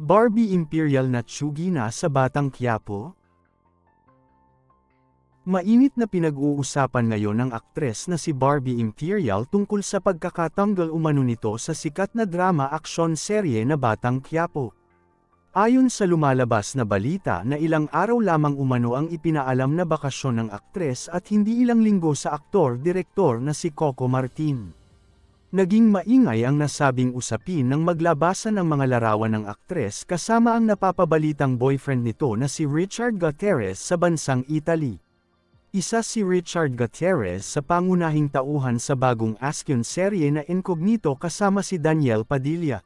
Barbie Imperial na tsugi na sa Batang Quiapo? Mainit na pinag-uusapan ngayon ng aktres na si Barbie Imperial tungkol sa pagkakatanggal umano nito sa sikat na drama-aksyon serye na Batang Quiapo. Ayon sa lumalabas na balita na ilang araw lamang umano ang ipinaalam na bakasyon ng aktres at hindi ilang linggo sa aktor-direktor na si Coco Martin. Naging maingay ang nasabing usapin nang maglabasan ng mga larawan ng aktres kasama ang napapabalitang boyfriend nito na si Richard Gutierrez sa bansang Italy. Isa si Richard Gutierrez sa pangunahing tauhan sa bagong action serye na Incognito kasama si Daniel Padilla.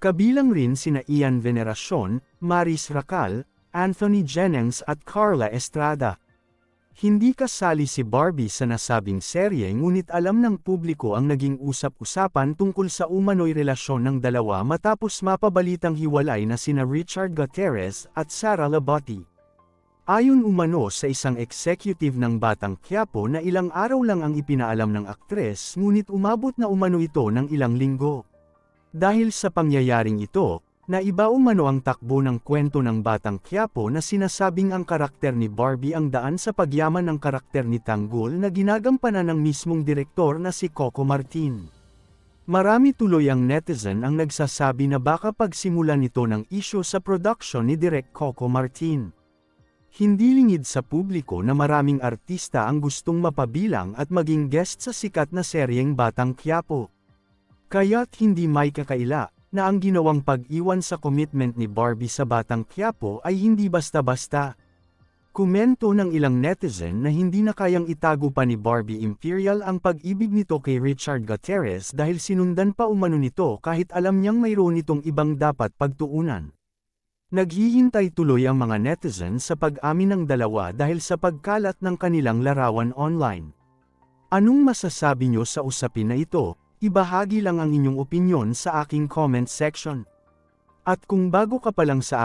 Kabilang rin sina Ian Veneracion, Maris Racal, Anthony Jennings at Carla Estrada. Hindi kasali si Barbie sa nasabing serye ngunit alam ng publiko ang naging usap-usapan tungkol sa umano'y relasyon ng dalawa matapos mapabalitang hiwalay na sina Richard Gutierrez at Sara Labotti. Ayon umano sa isang executive ng Batang Quiapo na ilang araw lang ang ipinaalam ng aktres ngunit umabot na umano ito ng ilang linggo. Dahil sa pangyayaring ito, naiba umano ang takbo ng kwento ng Batang Quiapo na sinasabing ang karakter ni Barbie ang daan sa pagyaman ng karakter ni Tanggol na ginagampanan ng mismong direktor na si Coco Martin. Marami tuloy ang netizen ang nagsasabi na baka pagsimulan nito ng isyu sa production ni Direk Coco Martin. Hindi lingid sa publiko na maraming artista ang gustong mapabilang at maging guest sa sikat na seryeng Batang Quiapo. Kaya't hindi may kakaila na ang ginawang pag-iwan sa commitment ni Barbie sa Batang Quiapo ay hindi basta-basta. Komento ng ilang netizen na hindi na kayang itago pa ni Barbie Imperial ang pag-ibig nito kay Richard Gutierrez dahil sinundan pa umano nito kahit alam niyang mayroon itong ibang dapat pagtuunan. Naghihintay tuloy ang mga netizen sa pag-amin ng dalawa dahil sa pagkalat ng kanilang larawan online. Anong masasabi niyo sa usapin na ito? Ibahagi lang ang inyong opinyon sa aking comment section. At kung bago ka pa lang sa